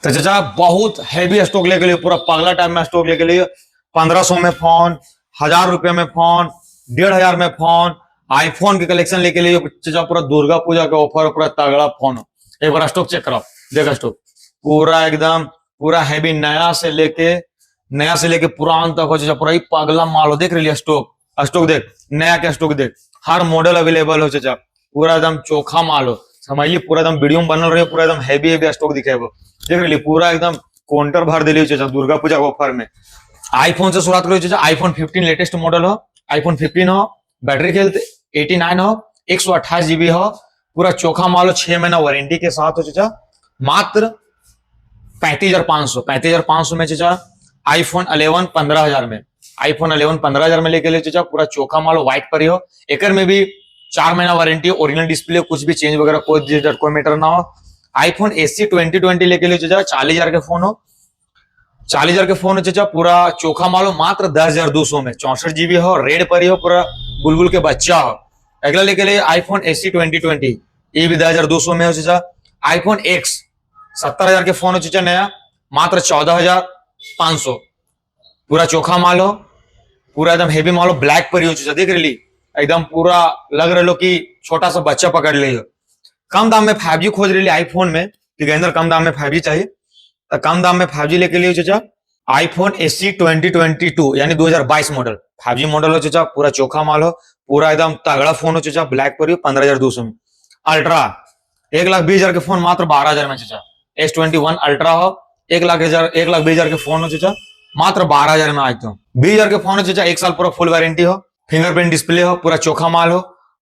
तो चाचा बहुत हैवी स्टॉक लेके लिए, पूरा पगला टाइप में स्टॉक लेके लिए। 1500 में फोन, 1000 रुपए में फोन, 1500 में फोन, आईफोन के कलेक्शन लेके लिए चाचा। पूरा दुर्गा पूजा का ऑफर, पूरा तगड़ा फोन हो। एक बार स्टॉक चेक कराओ, देखो स्टॉक पूरा एकदम पूरा हैवी, नया से लेके पुरान तक हो चाचा। पूरा ही पगला माल हो। देख रही स्टॉक, स्टॉक देख, नया के स्टॉक देख, हर मॉडल अवेलेबल हो चाचा। पूरा एकदम चोखा माल हो, समझिए। पूरा एकदम वीडियो में बनल रही, पूरा एकदम हैवी स्टॉक दिखेगा। देख रही पूरा एकदम काउंटर भर दिली चाचा दुर्गा पूजा के ऑफर में। आईफोन से शुरुआत करो चाचा। आईफोन 15 लेटेस्ट मॉडल हो, आईफोन 15 हो, बैटरी हेल्थ 89 हो, 128 GB हो, पूरा चोखा माल हो। 6 महीना वारंटी के साथ हो चाचा। मात्र 35,500 में चाचा। आईफोन 11 15,000 में, आईफोन 11 15,000 में लेके ले चाचा। पूरा चोखा माल व्हाइट पर ही हो। एकर में भी 4 महीना वारंटी, ओरिजिनल डिस्प्ले, कुछ भी चेंज वगैरह कोई मैटर ना हो। आईफोन SE 2020 लेके ले चाचा। 40,000 के फोन हो, 40,000 के फोन हो चाचा। पूरा चोखा माल हो। मात्र 10,200 में, 64 GB हो, रेड पर ही हो, पूरा बुलबुल के बच्चा हो। अगला लेके लिए आईफोन SE 2020, ये भी 10,200 में हो चाचा। आईफोन X 70,000 के फोन हो चाचा नया, मात्र 14,500। पूरा चोखा माल हो, पूरा एकदम हेवी माल हो, ब्लैक पर ही हो चाचा। देख रही एकदम पूरा लग रहा लो कि छोटा सा बच्चा पकड़ ले हो। कम दाम में 5G खोज रही आईफोन में, ठीक है। कम दाम में 5G चाहिए तो कम दाम में 5G लेके लिए चाचा। आईफोन SE 2022 यानी 2022 मॉडल 5G मॉडल हो चाचा। पूरा चोखा माल हो, पूरा एकदम तगड़ा फोन हो चाचा। ब्लैक पर ही 15,200 में। अल्ट्रा 1,20,000 के फोन मात्र 12,000 में चाचा। S21 अल्ट्रा हो, 1,20,000 के फोन हो चाचा, मात्र 12,000 में। आज तो 20,000 के फोन हो चाचा। 1 साल पूरा फुल वारंटी हो, फिंगरप्रिंट डिस्प्ले हो, पूरा चोखा माल हो,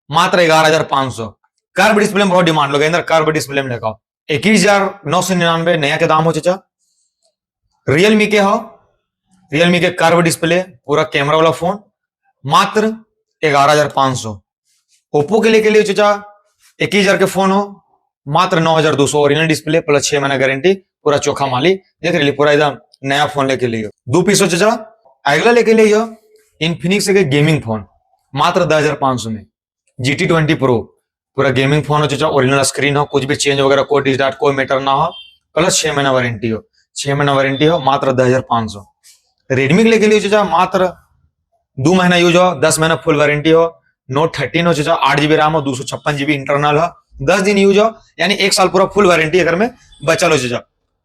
मात्र 11,500। कर्व डिस्प्ले में बहुत डिमांड लोग, अंदर कर्व डिस्प्ले में लेकर 21,999 नया के दाम हो चाचा। रियलमी के हो, रियलमी के कर्व डिस्प्ले, पूरा कैमरा वाला फोन, मात्र 11,500। ओप्पो के लिए चाचा 21,000 के फोन हो, मात्र 9,200। ओरिजिनल डिस्प्ले प्लस 6 महीना गारंटी, पूरा चोखा माली। देख रही पूरा एकदम नया फोन लेके लिए 2 पीस हो चाचा। अगला लेके लिए इन्फिनिक्स के गेमिंग फोन, मात्र 10,500 में। GT20 Pro पूरा गेमिंग फोन हो चाचा। ओरिजिनल स्क्रीन हो, कुछ भी चेंज वगैरह कोई डिस्टार्ट कोई मैटर ना हो, प्लस 6 महीना वारंटी हो, 6 महीना वारंटी हो, मात्र 10,500। रेडमी के लेके लिए चाचा मात्र 2 महीना यूज हो, 10 महीना फुल वारंटी हो। नोट 13 हो चाचा, 8 GB रैम हो, 256 GB इंटरनल हो, 10 दिन यूज हो, यानी 1 साल पूरा फुल वारंटी अगर में बचल हो चाचा।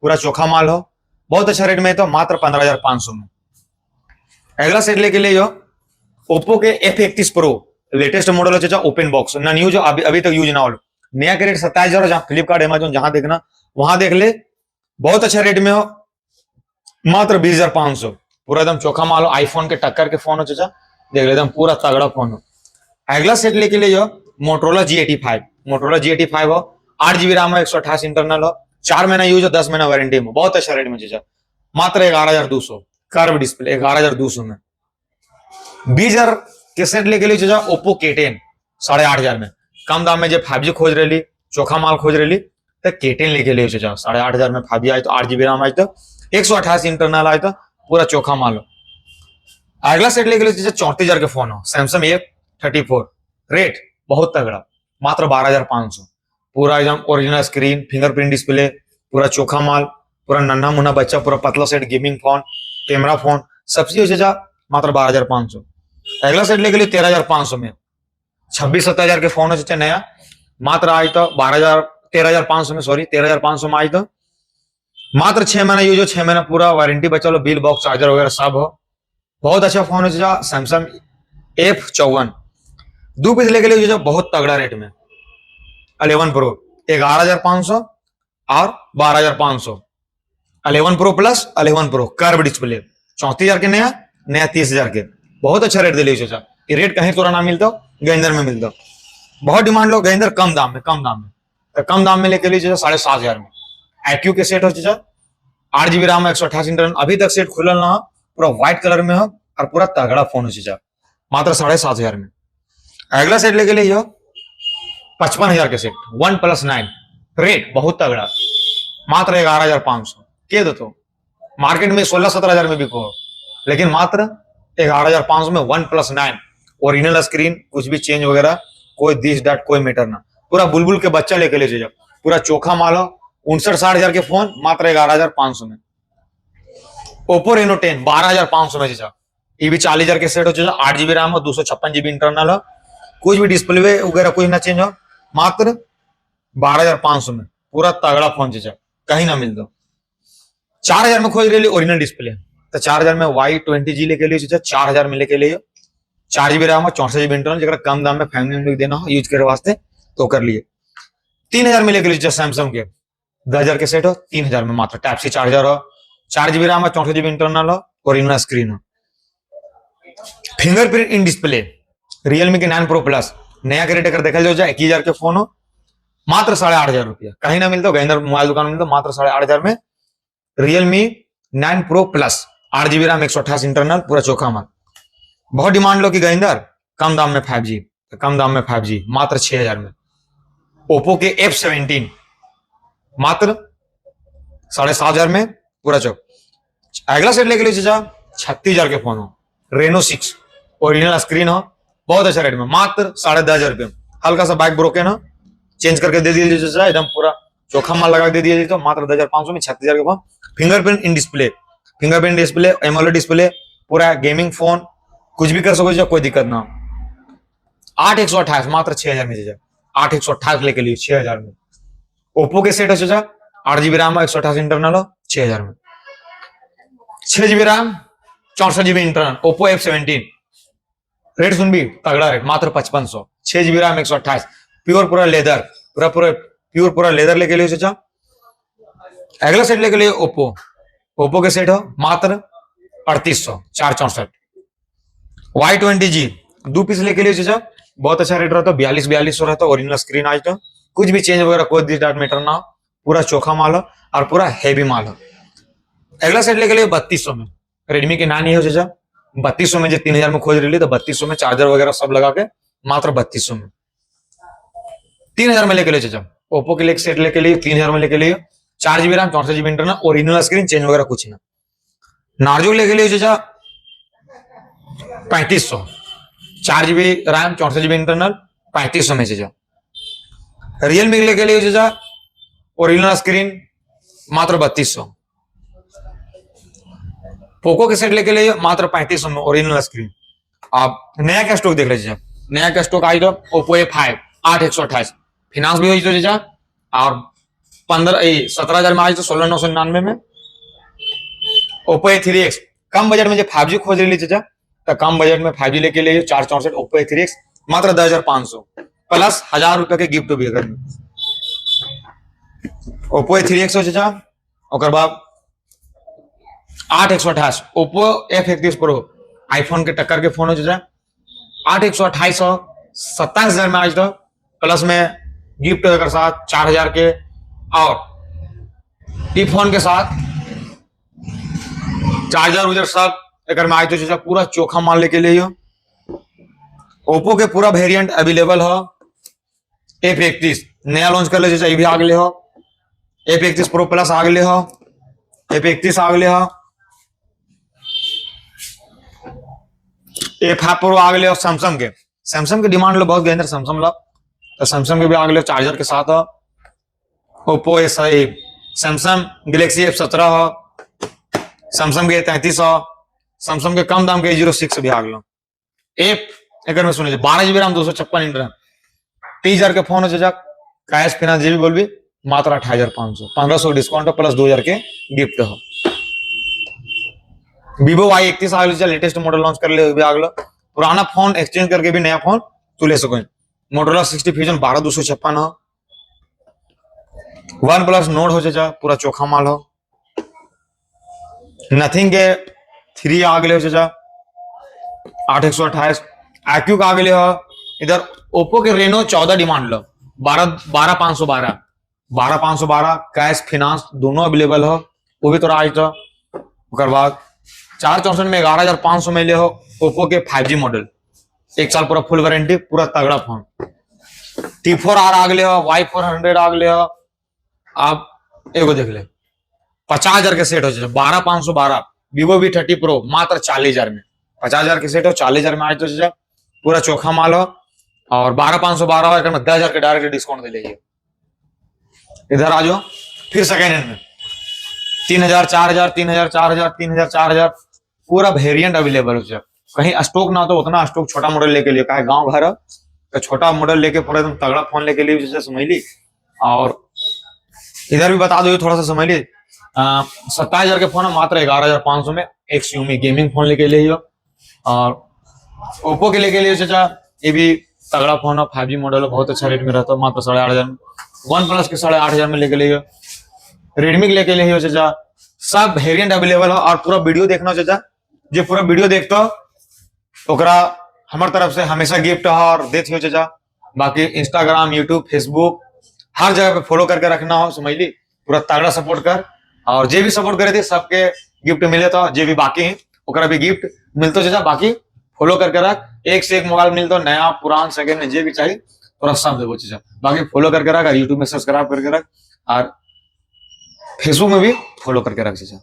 पूरा चोखा माल हो, बहुत अच्छा रेट में, तो मात्र 15,500 में। अगला सेट लेके लिए ओप्पो के F31 Pro लेटेस्ट मॉडल हो चाचा। ओपन बॉक्स ना न्यूज, अभी तक यूज ना हो। नया के रेट 27,000, जहां फ्लिपकार्ट अमेजोन जहां देखना वहां देख ले, बहुत अच्छा रेट में हो, मात्र 20,500। पूरा एकदम चोखा माल हो, आईफोन के टक्कर के फोन हो चाचा। देख ले एकदम पूरा तगड़ा फोन हो। अगला सेट लेके लिए मोटरोला G85, मोटरोला G85 हो, 8 GB रैम हो, 128 इंटरनल हो, 4 महीना यूज हो, 10 महीना वारंटी में, बहुत अच्छा रेट में चाचा। मात्र 11,200। कर्व डिस्प्ले 11,200 में। 20,000 के सेट लेके लिए चाचा ओप्पो K10 8,500 में। कम दाम में जो 5G खोज रही, चोखा माल खोज रही, तो K10 लेके लिए चाचा। 8,500 में 5G आए तो, 8 GB रैम आए तो, 128 इंटरनल आए तो, पूरा चोखा माल हो। अगला सेट लेके लिए चाचा 34,000 के फोन हो, सैमसंग A34, रेट बहुत तगड़ा, मात्र 12,500। पूरा एकदम ओरिजिनल स्क्रीन, फिंगरप्रिंट डिस्प्ले, पूरा चोखा माल, पूरा नन्हा मुन्ना बच्चा, पूरा पतला set, gaming phone, camera phone, सब चीज हो चाचा, मात्र 12,500। अगला सेट लेके लिए 13,500 में। 26-27,000 के फोन हो चाचा नया, मात्र आज तो 13,500 में, सॉरी 13,500 में आज तो। मात्र 6 महीना यूज हो, 6 महीना पूरा वारंटी बचा लो, बिल बॉक्स चार्जर वगैरह सब हो, बहुत अच्छा फोन हो चाचा। सैमसंग F54 2 पीस लेके लिए बहुत तगड़ा रेट में। 11 Pro 11,500 और 12,500। 11 Pro plus 11 Pro curve display 34,000 के नया, नया 30,000 के, बहुत अच्छा रेट दे लीजिए चाचा। ये रेट कहीं तोरा ना मिलता, गेंदर में मिलता, बहुत डिमांड लो गेंदर, कम दाम में, तो कम दाम में लेके लीजिए 7,500 में। IQ के सेट हो चाचा, 8 GB रैम, 128 इंटरनल, अभी तक सेट खुलल ना हो, पूरा व्हाइट कलर में हो और पूरा तगड़ा फोन हो चाचा, मात्र 7,500 में। अगला सेट लेके लिए 55,000 के सेट, OnePlus 9, रेट बहुत तगड़ा, मात्र 11,500 के दो। तो मार्केट में 16-17,000 में बिको, लेकिन मात्र 11,500 में OnePlus 9, ओरिजिनल स्क्रीन, कुछ भी चेंज वगैरह कोई दिस डाट कोई मैटर ना, पूरा बुलबुल के बच्चा लेके ले जाओ, पूरा चोखा माल हो, 59-60 हजार के फोन मात्र 11,500 में। ओप्पो रेनो 10 12,500 में चाचा। ये भी 40,000 के सेट हो चाचा। 8 GB रैम हो, 256 GB इंटरनल हो, कुछ भी डिस्प्ले वगैरह कुछ ना चेंज हो, मात्र 12,500 में पूरा तगड़ा फोन चाचा, कहीं ना मिल दो। 4,000 में खोज रही ओरिजिनल डिस्प्ले, तो 4,000 में Y20G लेके लिए चाचा। 4,000 में लेके लिए 4 GB रैम हो, 64 GB इंटरनल, जरा कम दाम में फैमिली में देना हो यूज करे वास्ते तो कर लिए। 3,000 में लेके लिए सैमसंग के 10,000 के सेट हो, 3,000 में मात्र टाइप सी चार्जर हो, 4 GB रैम हो, 64 GB इंटरनल हो, ओरिजिनल स्क्रीन हो। फिंगरप्रिंट इन डिस्प्ले रियलमी के 9 Pro Plus नया क्रेडिट अगर देखा जाए 21,000 के फोन हो, मात्र 8,500 रुपया, कहीं ना मिलता गैंदर मोबाइल दुकान में मिलता मात्र 8,500 में। Realme 9 Pro Plus 8 GB RAM 128 internal, पूरा चोखा माल। बहुत डिमांड लो कि गैंदर कम दाम में 5G, तो कम दाम में 5G मात्र 6,000 में। ओप्पो के F17 मात्र 7,500 में, पूरा चौक। अगला सेट लेके लीजिए 36,000 के फोन हो, रेनो 6 ओरिजिनल स्क्रीन हो, बहुत अच्छा रेट में, मात्र 10,500 रुपये। हल्का सा बाइक ब्रोकन हो, चेंज करके दे दीजिए, एकदम पूरा चोखा माल लगा दे दीजिए, तो मात्र 10,500 में 36,000 के phone. Fingerprint in display, fingerprint display, AMOLED display, पूरा गेमिंग फोन, कुछ भी कर सको, कोई दिक्कत ना हो। 8,128 मात्र 6,000 में चाचा। 8,128 लेके लिए 6,000 में। ओप्पो के सेट हो चाचा, 8 GB रैम 128 इंटरनल हो, 6,000 में। 6 GB RAM 64 GB internal, Oppo F17 rate सुन भी तगड़ा रेट, मात्र 5,500। 6 GB रैम 128, प्योर पूरा लेदर, पूरा लेदर लेके लिए चाचा। अगला सेट लेके लिए ओप्पो के सेट हो, मात्र 3,800, 464। Y20G 2 पीस लेके लिए चाचा, बहुत अच्छा रेट रहता है, 42,000 रहता है, ओरिजिनल स्क्रीन आज तो कुछ भी चेंज वगैरह कोई डिस्टार्ट मैटर ना हो, पूरा चोखा माल हो और पूरा हैवी माल हो। अगला सेट लेके लिए 3,200 में, रेडमी के 9 हो चाचा। 3,200 में जो 3,000 में खोज रही, तो 3,200 में चार्जर वगैरह सब लगा के मात्र 3,200 में। 3,000 में लेके लिए चाचा। ओप्पो के लिए सेट लेके लिए 3,000 में लेके लिए 4 GB RAM 64 GB internal, original screen, change वगैरह कुछ ना। नार्जो लेके लिए चाचा 3,500, 4 GB रैम 64 GB इंटरनल, 3,500 में चाचा। रियलमी लेके लिए चाचा ओरिजिनल स्क्रीन, मात्र 3,200। पोको के सेट लेके लिए मात्र 3,500 में, ओरिजिनल स्क्रीन। आप नया क्या स्टॉक देख लीजिए, नया क्या स्टॉक आई तो ओप्पो A5 8,128 फिनांस भी हुई तो चाचा, और 17,000 में आज तो 16,999 में। ओप्पो A3X कम बजट में जो 5G खोज रही चाचा, तो कम बजट में 5G लेके लिए 464 ओप्पो A3X मात्र 10,500 प्लस 1,000 रुपए के गिफ्ट भी अगर ओप्पो A3X हो चाचा। और बाद 8,128 ओप्पो F31 प्रो आईफोन के टक्कर के फोन हो चाचा, 8,128 27,000 में आज तो प्लस में गिफ्ट के साथ 4,000 के, और ई फोन के साथ चार्जर उजर सब एक में आज तो चाचा पूरा चोखा माल लेके लिए। ओप्पो के पूरा वेरिएंट अवेलेबल हो। F31 नया लॉन्च कर ले चाचा, ये भी आ गए हो। F31 प्रो प्लस आ गए हो, F31 आ गए हो, A5 प्रो आ गए हो। सैमसंग के डिमांड लो बहुत गए सैमसंग लो, तो सैमसंग के भी आ गए चार्जर के साथ हो। ओप्पो सैमसंग गैलेक्सी F17 हो, सैमसंग के A33 हो, सैमसंग के कम दाम के A06 भी आ गए। एक में सुनिए 12 GB रैम 256 इंटरनल, 30,000 के फोन हो चाचा, कैश फिनांस जी भी बोल भी मात्र 28,500, 1,500 डिस्काउंट प्लस 2,000 के गिफ्ट हो। Vivo Y31 आ गया, लेटेस्ट मॉडल लॉन्च कर ले भी आ गया। पुराना फोन एक्सचेंज करके भी नया फोन तू ले सको। मोटोरोला 60 फ्यूजन 12,256 हो। OnePlus नोट हो चाचा, पूरा चोखा माल हो। नथिंग के 3 आ गए हो चाचा, 8,128। iQOO का आ गए हो। इधर ओप्पो के रेनो 14 डिमांड लो, 12,512 कैश फिनांस दोनों अवेलेबल हो, वो भी तोरा आज तो। बाद 464 में 11,500 में ले हो ओप्पो के 5G मॉडल, 1 साल पूरा फुल वारंटी, पूरा तगड़ा फोन। T4R आ गए हो, Y400 आ गए हो। आप एगो देख ले 50,000 के सेट हो चाचा, 12,512। Vivo V30 Pro मात्र 40,000 में, 50,000 के सेट हो, 40,000 में आज तो चाचा पूरा चोखा माल हो। और 12,512 हो, 10,000 के डायरेक्ट डिस्काउंट दे लीजिए। इधर आ जाओ फिर सेकेंड हैंड में 3,000 4,000 3,000 4,000 3,000 4,000 पूरा वेरिएंट अवेलेबल हो। कहीं स्टॉक ना तो उतना स्टॉक छोटा मॉडल लेके लिए का गांव घर तो छोटा मॉडल लेके पूरा एकदम तगड़ा फोन लेके लिए जैसे समझ ली। और इधर भी बता दो ये थोड़ा सा समझ ली, 27,000 के फोन है मात्र 11,500 में एक Xiaomi गेमिंग फोन लेके लिए हो। और ओप्पो के लेके लिए चाचा ये भी तगड़ा फोन है, 5G मॉडल है, बहुत अच्छा रेट में रहता है मात्र 8,500 में। वन प्लस के 8,500 में लेके लिए, रेडमी के लेके लिए चाचा, सब वेरिएंट अवेलेबल हो। और पूरा वीडियो देखना चाचा, जो पूरा वीडियो देखते हो ओकरा हमारे तरफ से हमेशा गिफ्ट और देते हो चाचा। बाकी इंस्टाग्राम यूट्यूब फेसबुक हर जगह पे फॉलो करके रखना हो, समझ ली। पूरा तगड़ा सपोर्ट कर, और जे भी सपोर्ट करे थे सबके गिफ्ट मिले तो जे भी बाकी है ओकरा भी गिफ्ट मिलते चाचा। बाकी फॉलो करके रख, एक से एक मोबाइल मिलता नया पुरान सेकंड जे भी चाहिए थोड़ा सब देवो चाचा। बाकी फॉलो करके रख, यूट्यूब में सब्सक्राइब करके रख, और फेसबुक में भी फॉलो करके रख चाचा।